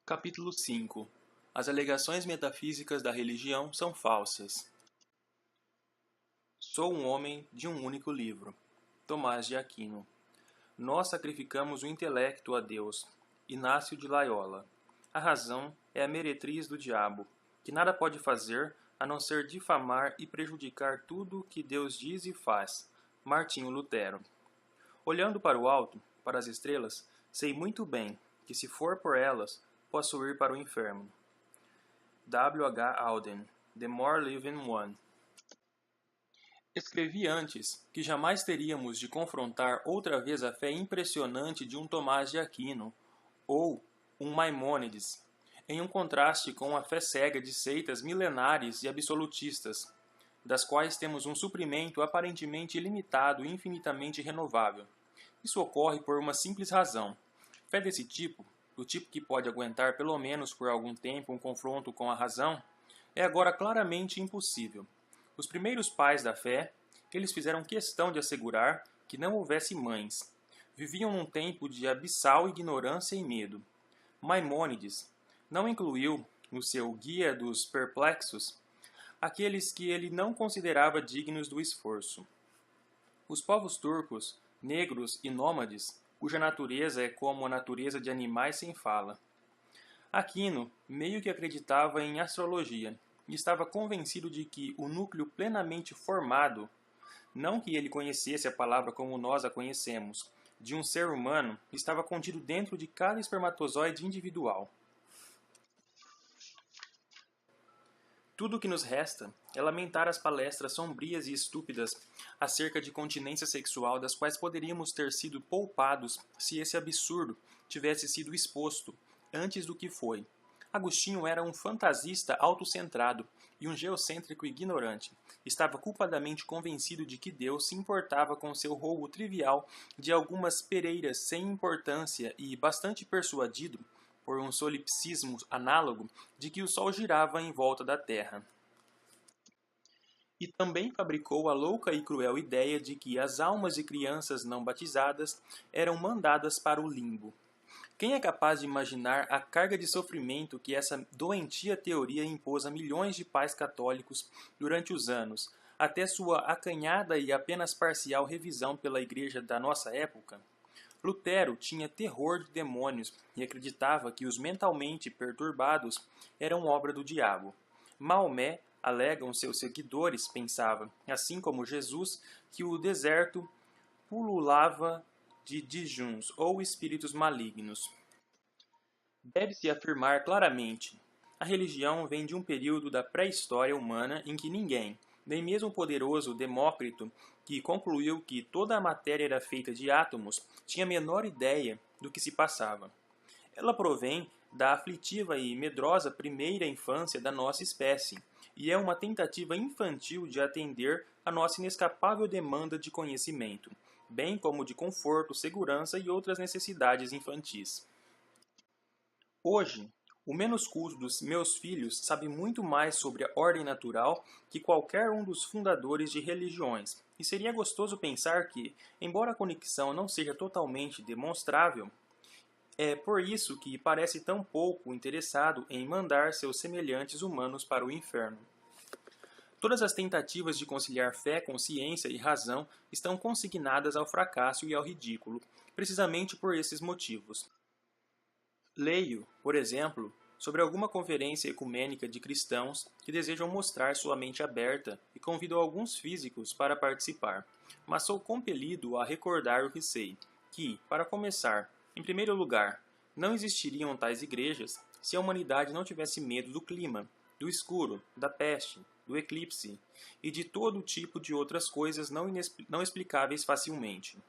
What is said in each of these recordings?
Capítulo 5. As alegações metafísicas da religião são falsas. Sou um homem de um único livro. Tomás de Aquino. Nós sacrificamos o intelecto a Deus. Inácio de Loyola. A razão é a meretriz do diabo, que nada pode fazer a não ser difamar e prejudicar tudo o que Deus diz e faz. Martinho Lutero. Olhando para o alto, para as estrelas, sei muito bem que, se for por elas, posso ir para o inferno. W. H. Auden. The More Living One. Escrevi antes que jamais teríamos de confrontar outra vez a fé impressionante de um Tomás de Aquino ou um Maimônides, em um contraste com a fé cega de seitas milenares e absolutistas, das quais temos um suprimento aparentemente ilimitado e infinitamente renovável. Isso ocorre por uma simples razão. Fé desse tipo, do tipo que pode aguentar pelo menos por algum tempo um confronto com a razão, é agora claramente impossível. Os primeiros pais da fé, eles fizeram questão de assegurar que não houvesse mães. Viviam num tempo de abissal ignorância e medo. Maimônides não incluiu no seu Guia dos Perplexos aqueles que ele não considerava dignos do esforço. Os povos turcos, negros e nômades, cuja natureza é como a natureza de animais sem fala. Aquino meio que acreditava em astrologia e estava convencido de que o núcleo plenamente formado, não que ele conhecesse a palavra como nós a conhecemos, de um ser humano, estava contido dentro de cada espermatozoide individual. Tudo o que nos resta é lamentar as palestras sombrias e estúpidas acerca de continência sexual das quais poderíamos ter sido poupados se esse absurdo tivesse sido exposto antes do que foi. Agostinho era um fantasista autocentrado e um geocêntrico ignorante. Estava culpadamente convencido de que Deus se importava com seu roubo trivial de algumas pereiras sem importância e bastante persuadido por um solipsismo análogo, de que o Sol girava em volta da Terra. E também fabricou a louca e cruel ideia de que as almas de crianças não batizadas eram mandadas para o limbo. Quem é capaz de imaginar a carga de sofrimento que essa doentia teoria impôs a milhões de pais católicos durante os anos, até sua acanhada e apenas parcial revisão pela Igreja da nossa época? Lutero tinha terror de demônios e acreditava que os mentalmente perturbados eram obra do diabo. Maomé, alegam seus seguidores, pensava, assim como Jesus, que o deserto pululava de dijuns ou espíritos malignos. Deve-se afirmar claramente: a religião vem de um período da pré-história humana em que ninguém, nem mesmo o poderoso Demócrito, que concluiu que toda a matéria era feita de átomos, tinha a menor ideia do que se passava. Ela provém da aflitiva e medrosa primeira infância da nossa espécie, e é uma tentativa infantil de atender à nossa inescapável demanda de conhecimento, bem como de conforto, segurança e outras necessidades infantis. Hoje, o menos culto dos meus filhos sabe muito mais sobre a ordem natural que qualquer um dos fundadores de religiões, e seria gostoso pensar que, embora a conexão não seja totalmente demonstrável, é por isso que parece tão pouco interessado em mandar seus semelhantes humanos para o inferno. Todas as tentativas de conciliar fé com ciência e razão estão consignadas ao fracasso e ao ridículo, precisamente por esses motivos. Leio, por exemplo, sobre alguma conferência ecumênica de cristãos que desejam mostrar sua mente aberta e convido alguns físicos para participar, mas sou compelido a recordar o que sei, que, para começar, em primeiro lugar, não existiriam tais igrejas se a humanidade não tivesse medo do clima, do escuro, da peste, do eclipse e de todo tipo de outras coisas não explicáveis facilmente.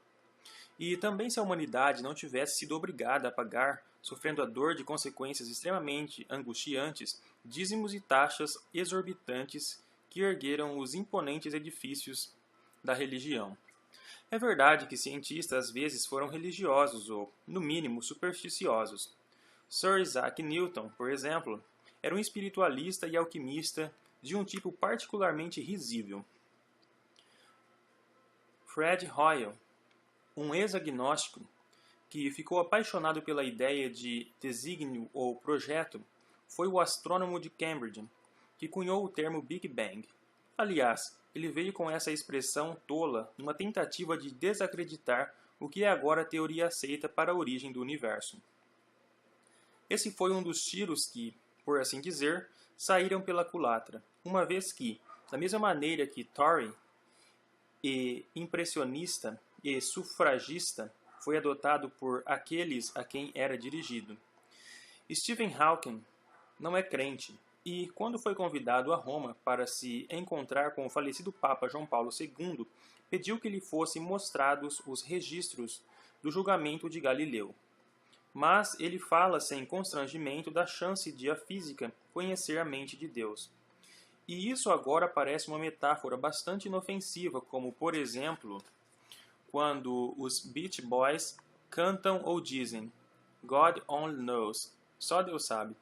E também se a humanidade não tivesse sido obrigada a pagar, sofrendo a dor de consequências extremamente angustiantes, dízimos e taxas exorbitantes que ergueram os imponentes edifícios da religião. É verdade que cientistas às vezes foram religiosos ou, no mínimo, supersticiosos. Sir Isaac Newton, por exemplo, era um espiritualista e alquimista de um tipo particularmente risível. Fred Hoyle, um ex-agnóstico, que ficou apaixonado pela ideia de desígnio ou projeto foi o astrônomo de Cambridge, que cunhou o termo Big Bang. Aliás, ele veio com essa expressão tola numa tentativa de desacreditar o que é agora a teoria aceita para a origem do universo. Esse foi um dos tiros que, por assim dizer, saíram pela culatra, uma vez que, da mesma maneira que Tory e impressionista e sufragista foi adotado por aqueles a quem era dirigido. Stephen Hawking não é crente e, quando foi convidado a Roma para se encontrar com o falecido Papa João Paulo II, pediu que lhe fossem mostrados os registros do julgamento de Galileu. Mas ele fala sem constrangimento da chance de a física conhecer a mente de Deus. E isso agora parece uma metáfora bastante inofensiva, como, por exemplo, quando os Beach Boys cantam ou dizem God only knows, só Deus sabe.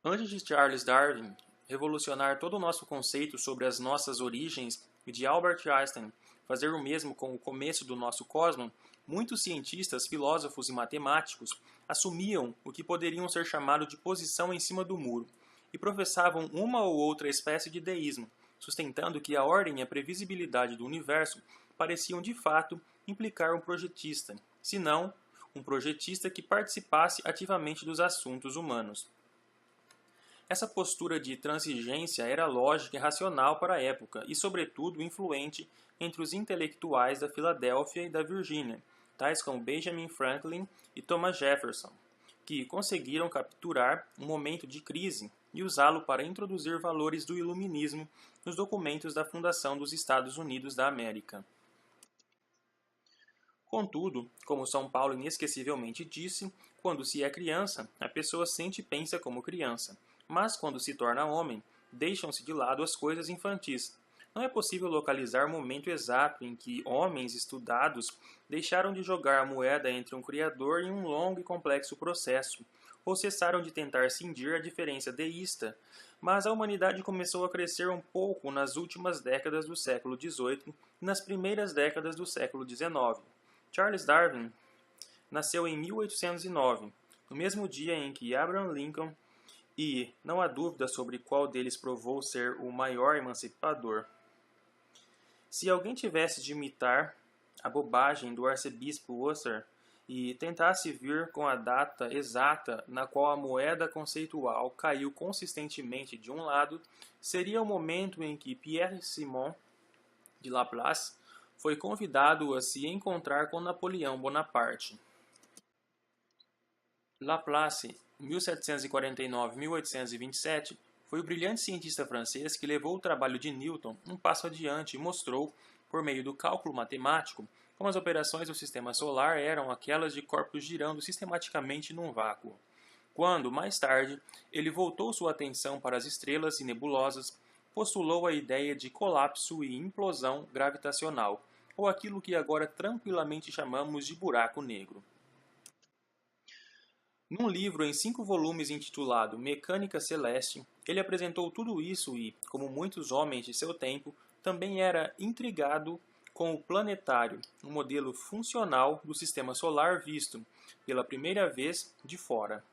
Antes de Charles Darwin revolucionar todo o nosso conceito sobre as nossas origens e de Albert Einstein fazer o mesmo com o começo do nosso cosmos, muitos cientistas, filósofos e matemáticos assumiam o que poderiam ser chamado de posição em cima do muro e professavam uma ou outra espécie de deísmo, sustentando que a ordem e a previsibilidade do universo pareciam de fato implicar um projetista, se não um projetista que participasse ativamente dos assuntos humanos. Essa postura de transigência era lógica e racional para a época e, sobretudo, influente entre os intelectuais da Filadélfia e da Virgínia, tais como Benjamin Franklin e Thomas Jefferson, que conseguiram capturar um momento de crise e usá-lo para introduzir valores do iluminismo nos documentos da fundação dos Estados Unidos da América. Contudo, como São Paulo inesquecivelmente disse, quando se é criança, a pessoa sente e pensa como criança, mas quando se torna homem, deixam-se de lado as coisas infantis. Não é possível localizar o momento exato em que homens estudados deixaram de jogar a moeda entre um criador e um longo e complexo processo, ou cessaram de tentar cindir a diferença deísta, mas a humanidade começou a crescer um pouco nas últimas décadas do século XVIII e nas primeiras décadas do século XIX. Charles Darwin nasceu em 1809, no mesmo dia em que Abraham Lincoln, e não há dúvida sobre qual deles provou ser o maior emancipador. Se alguém tivesse de imitar a bobagem do arcebispo Worcester e tentasse vir com a data exata na qual a moeda conceitual caiu consistentemente de um lado, seria o momento em que Pierre-Simon de Laplace foi convidado a se encontrar com Napoleão Bonaparte. Laplace, 1749-1827, foi o brilhante cientista francês que levou o trabalho de Newton um passo adiante e mostrou, por meio do cálculo matemático, como as operações do sistema solar eram aquelas de corpos girando sistematicamente num vácuo. Quando, mais tarde, ele voltou sua atenção para as estrelas e nebulosas, postulou a ideia de colapso e implosão gravitacional, ou aquilo que agora tranquilamente chamamos de buraco negro. Num livro em 5 volumes intitulado Mecânica Celeste, ele apresentou tudo isso e, como muitos homens de seu tempo, também era intrigado com o planetário, um modelo funcional do sistema solar visto, pela primeira vez, de fora.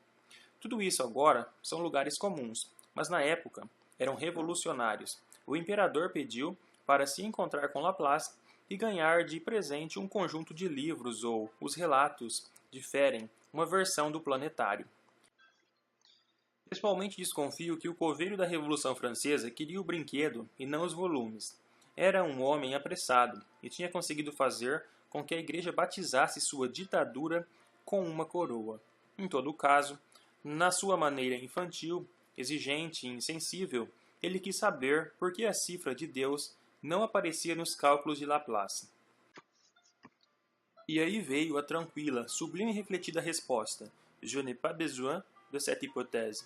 Tudo isso agora são lugares comuns, mas na época eram revolucionários. O imperador pediu para se encontrar com Laplace e ganhar de presente um conjunto de livros ou os relatos diferem, uma versão do planetário. Pessoalmente desconfio que o coveiro da Revolução Francesa queria o brinquedo e não os volumes. Era um homem apressado e tinha conseguido fazer com que a igreja batizasse sua ditadura com uma coroa. Em todo caso, na sua maneira infantil, exigente e insensível, ele quis saber por que a cifra de Deus não aparecia nos cálculos de Laplace. E aí veio a tranquila, sublime e refletida resposta: Je n'ai pas besoin de cette hypothèse.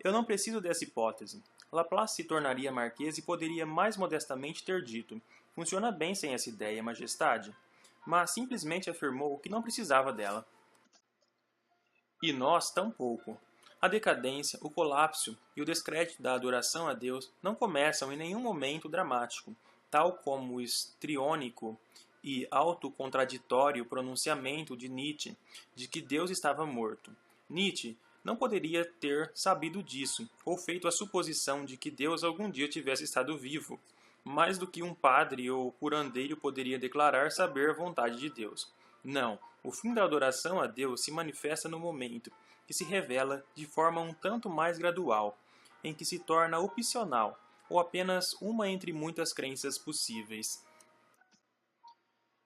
Eu não preciso dessa hipótese. Laplace se tornaria marquês e poderia mais modestamente ter dito: funciona bem sem essa ideia, majestade. Mas simplesmente afirmou que não precisava dela. E nós tampouco. A decadência, o colapso e o descrédito da adoração a Deus não começam em nenhum momento dramático, tal como o histriônico e autocontraditório pronunciamento de Nietzsche de que Deus estava morto. Nietzsche não poderia ter sabido disso, ou feito a suposição de que Deus algum dia tivesse estado vivo, mais do que um padre ou curandeiro poderia declarar saber a vontade de Deus. Não, o fim da adoração a Deus se manifesta no momento, que se revela de forma um tanto mais gradual, em que se torna opcional, ou apenas uma entre muitas crenças possíveis.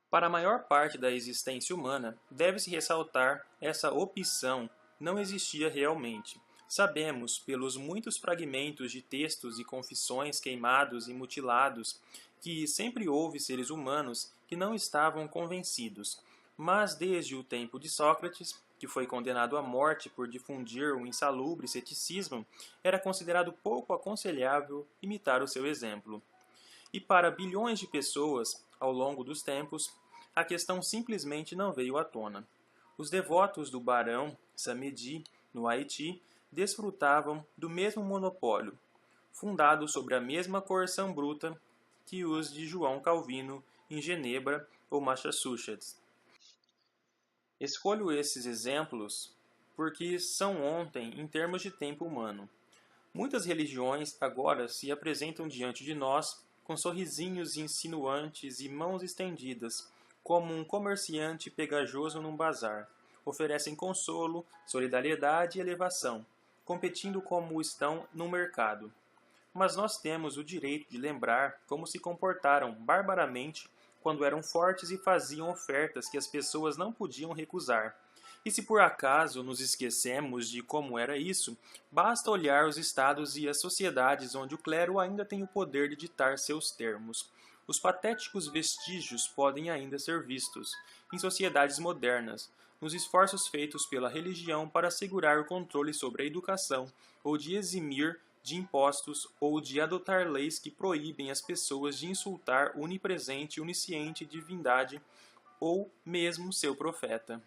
Para a maior parte da existência humana, deve-se ressaltar essa opção não existia realmente. Sabemos, pelos muitos fragmentos de textos e confissões queimados e mutilados, que sempre houve seres humanos que não estavam convencidos. Mas desde o tempo de Sócrates, que foi condenado à morte por difundir um insalubre ceticismo, era considerado pouco aconselhável imitar o seu exemplo. E para bilhões de pessoas, ao longo dos tempos, a questão simplesmente não veio à tona. Os devotos do barão Samedi, no Haiti, desfrutavam do mesmo monopólio, fundado sobre a mesma coerção bruta que os de João Calvino em Genebra ou Massachusetts. Escolho esses exemplos porque são ontem em termos de tempo humano. Muitas religiões agora se apresentam diante de nós com sorrisinhos insinuantes e mãos estendidas, como um comerciante pegajoso num bazar. Oferecem consolo, solidariedade e elevação, competindo como estão no mercado. Mas nós temos o direito de lembrar como se comportaram barbaramente quando eram fortes e faziam ofertas que as pessoas não podiam recusar. E se por acaso nos esquecemos de como era isso, basta olhar os estados e as sociedades onde o clero ainda tem o poder de ditar seus termos. Os patéticos vestígios podem ainda ser vistos, em sociedades modernas, nos esforços feitos pela religião para assegurar o controle sobre a educação, ou de eximir de impostos, ou de adotar leis que proíbem as pessoas de insultar o onipresente e onisciente divindade, ou mesmo seu profeta.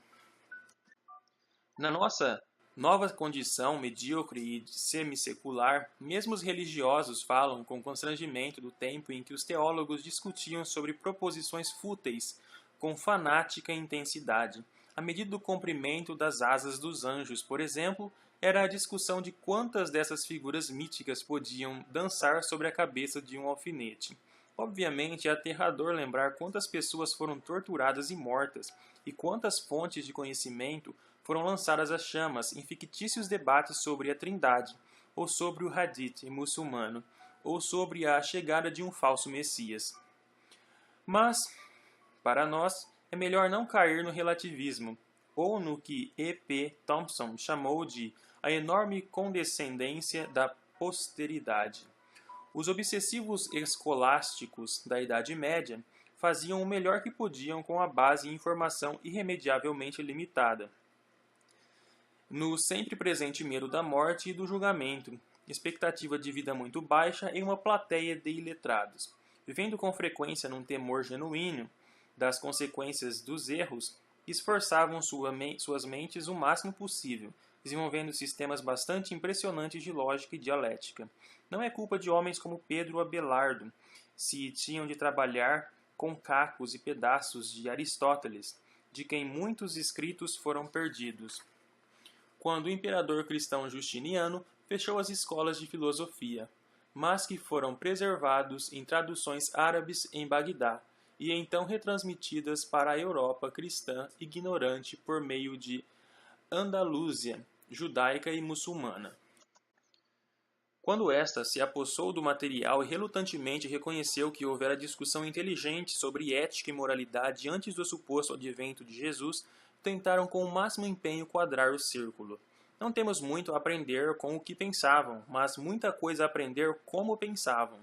Na nossa nova condição medíocre e semissecular, mesmo os religiosos falam com constrangimento do tempo em que os teólogos discutiam sobre proposições fúteis com fanática intensidade. A medida do comprimento das asas dos anjos, por exemplo, era a discussão de quantas dessas figuras míticas podiam dançar sobre a cabeça de um alfinete. Obviamente, é aterrador lembrar quantas pessoas foram torturadas e mortas, e quantas fontes de conhecimento foram lançadas às chamas em fictícios debates sobre a Trindade, ou sobre o Hadith muçulmano, ou sobre a chegada de um falso Messias. Mas, para nós, é melhor não cair no relativismo, ou no que E. P. Thompson chamou de a enorme condescendência da posteridade. Os obsessivos escolásticos da Idade Média faziam o melhor que podiam com a base e informação irremediavelmente limitada, no sempre presente medo da morte e do julgamento, expectativa de vida muito baixa e uma plateia de iletrados. Vivendo com frequência num temor genuíno das consequências dos erros, esforçavam suas mentes o máximo possível, desenvolvendo sistemas bastante impressionantes de lógica e dialética. Não é culpa de homens como Pedro Abelardo, se tinham de trabalhar com cacos e pedaços de Aristóteles, de quem muitos escritos foram perdidos. Quando o imperador cristão Justiniano fechou as escolas de filosofia, mas que foram preservados em traduções árabes em Bagdá, e então retransmitidas para a Europa cristã ignorante por meio de Andalúzia, judaica e muçulmana. Quando esta se apossou do material e relutantemente reconheceu que houvera discussão inteligente sobre ética e moralidade antes do suposto advento de Jesus, tentaram com o máximo empenho quadrar o círculo. Não temos muito a aprender com o que pensavam, mas muita coisa a aprender como pensavam.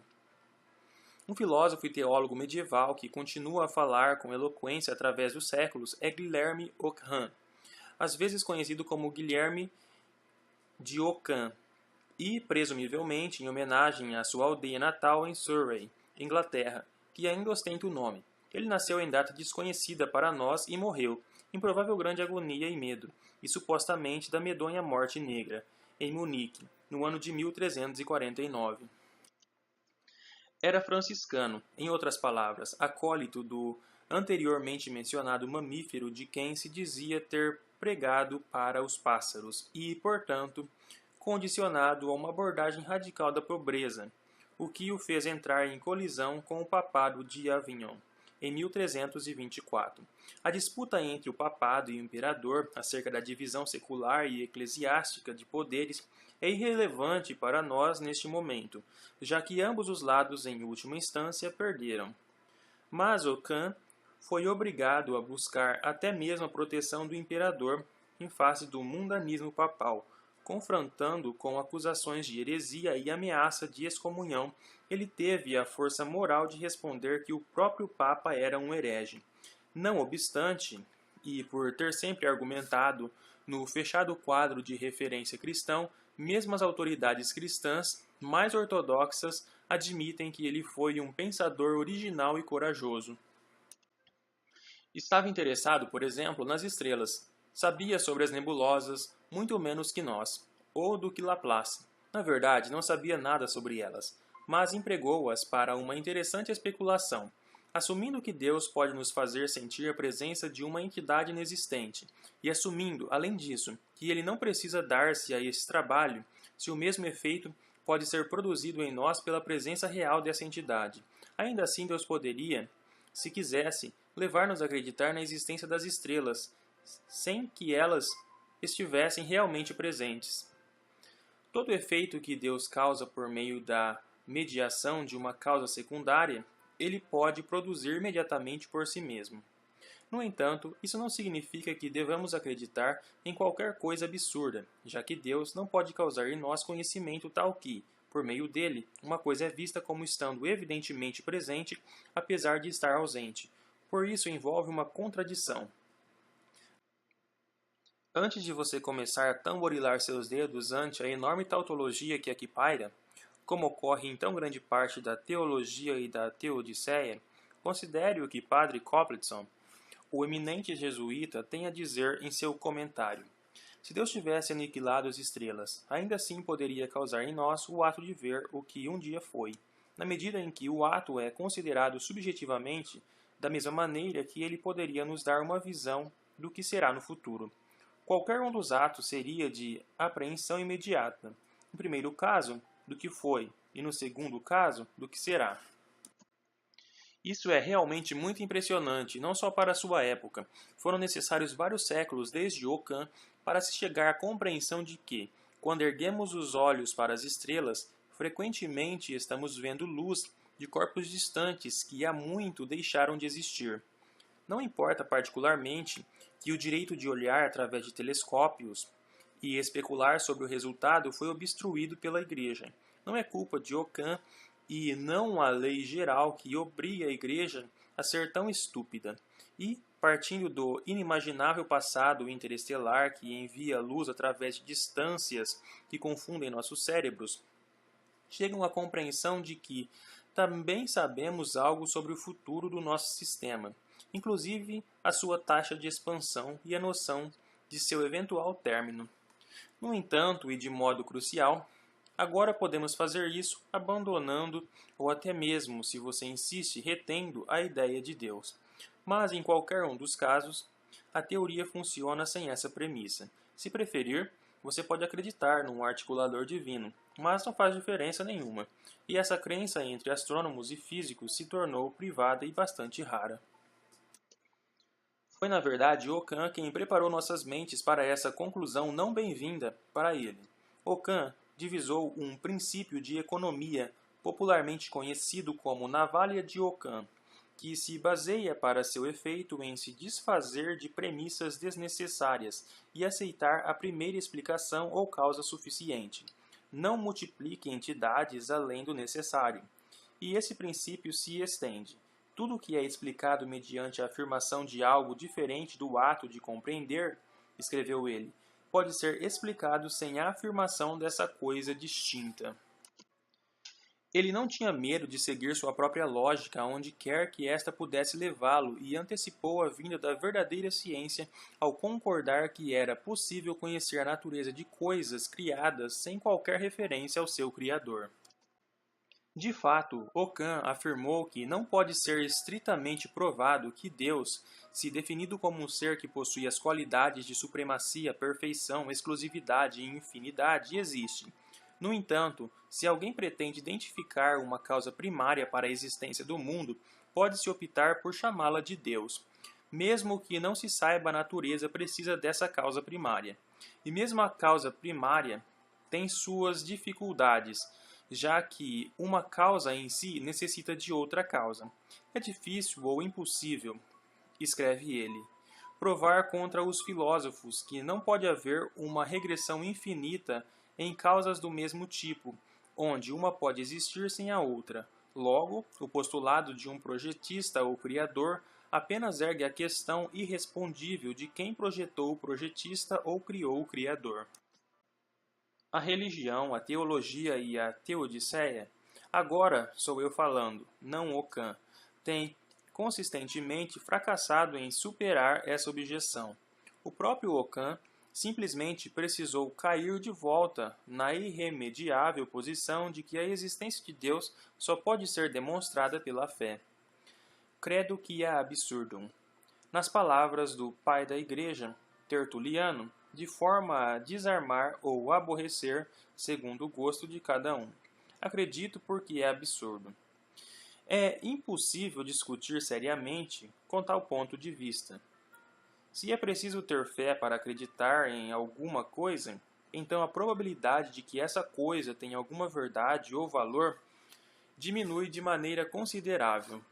Um filósofo e teólogo medieval que continua a falar com eloquência através dos séculos é Guilherme Ockham, às vezes conhecido como Guilherme de Ockham, e, presumivelmente, em homenagem à sua aldeia natal em Surrey, Inglaterra, que ainda ostenta o nome. Ele nasceu em data desconhecida para nós e morreu, em provável grande agonia e medo, e supostamente da medonha morte negra, em Munique, no ano de 1349. Era franciscano, em outras palavras, acólito do anteriormente mencionado mamífero de quem se dizia ter pregado para os pássaros e, portanto, condicionado a uma abordagem radical da pobreza, o que o fez entrar em colisão com o papado de Avignon, em 1324. A disputa entre o papado e o imperador acerca da divisão secular e eclesiástica de poderes é irrelevante para nós neste momento, já que ambos os lados, em última instância, perderam. Mas Ockham foi obrigado a buscar até mesmo a proteção do imperador em face do mundanismo papal. Confrontando com acusações de heresia e ameaça de excomunhão, ele teve a força moral de responder que o próprio Papa era um herege. Não obstante, e por ter sempre argumentado no fechado quadro de referência cristão, mesmo as autoridades cristãs mais ortodoxas admitem que ele foi um pensador original e corajoso. Estava interessado, por exemplo, nas estrelas. Sabia sobre as nebulosas muito menos que nós, ou do que Laplace. Na verdade, não sabia nada sobre elas, mas empregou-as para uma interessante especulação. Assumindo que Deus pode nos fazer sentir a presença de uma entidade inexistente, e assumindo, além disso, que ele não precisa dar-se a esse trabalho, se o mesmo efeito pode ser produzido em nós pela presença real dessa entidade. Ainda assim, Deus poderia, se quisesse, levar-nos a acreditar na existência das estrelas, sem que elas estivessem realmente presentes. Todo efeito que Deus causa por meio da mediação de uma causa secundária, ele pode produzir imediatamente por si mesmo. No entanto, isso não significa que devamos acreditar em qualquer coisa absurda, já que Deus não pode causar em nós conhecimento tal que, por meio dele, uma coisa é vista como estando evidentemente presente, apesar de estar ausente. Por isso envolve uma contradição. Antes de você começar a tamborilar seus dedos ante a enorme tautologia que aqui paira, como ocorre em tão grande parte da teologia e da teodiceia, considere o que Padre Copletson, o eminente jesuíta, tem a dizer em seu comentário. Se Deus tivesse aniquilado as estrelas, ainda assim poderia causar em nós o ato de ver o que um dia foi, na medida em que o ato é considerado subjetivamente, da mesma maneira que ele poderia nos dar uma visão do que será no futuro. Qualquer um dos atos seria de apreensão imediata. No primeiro caso, do que foi, e no segundo caso, do que será. Isso é realmente muito impressionante, não só para sua época. Foram necessários vários séculos desde Ockham para se chegar à compreensão de que, quando erguemos os olhos para as estrelas, frequentemente estamos vendo luz de corpos distantes que há muito deixaram de existir. Não importa particularmente que o direito de olhar através de telescópios e especular sobre o resultado foi obstruído pela Igreja. Não é culpa de Ockham e não a lei geral que obriga a Igreja a ser tão estúpida. E, partindo do inimaginável passado interestelar que envia luz através de distâncias que confundem nossos cérebros, chegam à compreensão de que também sabemos algo sobre o futuro do nosso sistema, inclusive a sua taxa de expansão e a noção de seu eventual término. No entanto, e de modo crucial, agora podemos fazer isso abandonando ou até mesmo, se você insiste, retendo a ideia de Deus. Mas, em qualquer um dos casos, a teoria funciona sem essa premissa. Se preferir, você pode acreditar num articulador divino, mas não faz diferença nenhuma, e essa crença entre astrônomos e físicos se tornou privada e bastante rara. Foi, na verdade, Ockham quem preparou nossas mentes para essa conclusão não bem-vinda para ele. Ockham divisou um princípio de economia popularmente conhecido como navalha de Ockham, que se baseia para seu efeito em se desfazer de premissas desnecessárias e aceitar a primeira explicação ou causa suficiente. Não multiplique entidades além do necessário. E esse princípio se estende. Tudo o que é explicado mediante a afirmação de algo diferente do ato de compreender, escreveu ele, pode ser explicado sem a afirmação dessa coisa distinta. Ele não tinha medo de seguir sua própria lógica aonde quer que esta pudesse levá-lo e antecipou a vinda da verdadeira ciência ao concordar que era possível conhecer a natureza de coisas criadas sem qualquer referência ao seu Criador. De fato, Ockham afirmou que não pode ser estritamente provado que Deus, se definido como um ser que possui as qualidades de supremacia, perfeição, exclusividade e infinidade, existe. No entanto, se alguém pretende identificar uma causa primária para a existência do mundo, pode-se optar por chamá-la de Deus, mesmo que não se saiba a natureza precisa dessa causa primária. E mesmo a causa primária tem suas dificuldades, já que uma causa em si necessita de outra causa. É difícil ou impossível, escreve ele, provar contra os filósofos que não pode haver uma regressão infinita em causas do mesmo tipo, onde uma pode existir sem a outra. Logo, o postulado de um projetista ou criador apenas ergue a questão irrespondível de quem projetou o projetista ou criou o criador. A religião, a teologia e a teodiceia, agora sou eu falando, não Ockham, tem consistentemente fracassado em superar essa objeção. O próprio Ockham simplesmente precisou cair de volta na irremediável posição de que a existência de Deus só pode ser demonstrada pela fé. Credo quia absurdum. Nas palavras do pai da Igreja, Tertuliano, de forma a desarmar ou aborrecer segundo o gosto de cada um. Acredito porque é absurdo. É impossível discutir seriamente com tal ponto de vista. Se é preciso ter fé para acreditar em alguma coisa, então a probabilidade de que essa coisa tenha alguma verdade ou valor diminui de maneira considerável.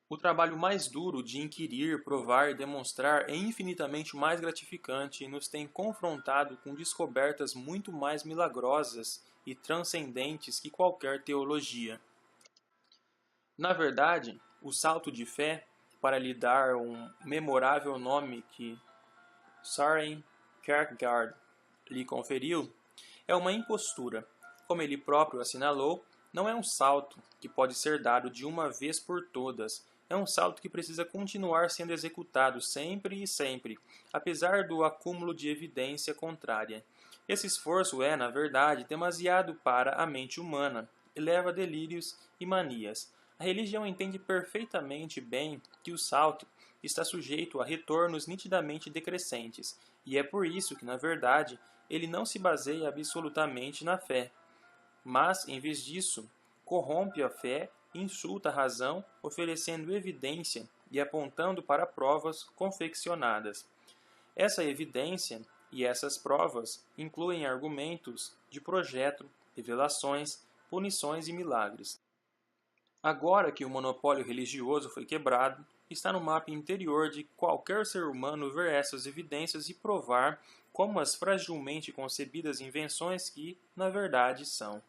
O trabalho mais duro de inquirir, provar e demonstrar é infinitamente mais gratificante e nos tem confrontado com descobertas muito mais milagrosas e transcendentes que qualquer teologia. Na verdade, o salto de fé, para lhe dar um memorável nome que Søren Kierkegaard lhe conferiu, é uma impostura. Como ele próprio assinalou, não é um salto que pode ser dado de uma vez por todas. É um salto que precisa continuar sendo executado sempre e sempre, apesar do acúmulo de evidência contrária. Esse esforço é, na verdade, demasiado para a mente humana e leva a delírios e manias. A religião entende perfeitamente bem que o salto está sujeito a retornos nitidamente decrescentes, e é por isso que, na verdade, ele não se baseia absolutamente na fé, mas, em vez disso, corrompe a fé e insulta a razão, oferecendo evidência e apontando para provas confeccionadas. Essa evidência e essas provas incluem argumentos de projeto, revelações, punições e milagres. Agora que o monopólio religioso foi quebrado, está no mapa interior de qualquer ser humano ver essas evidências e provar como as fragilmente concebidas invenções que, na verdade, são.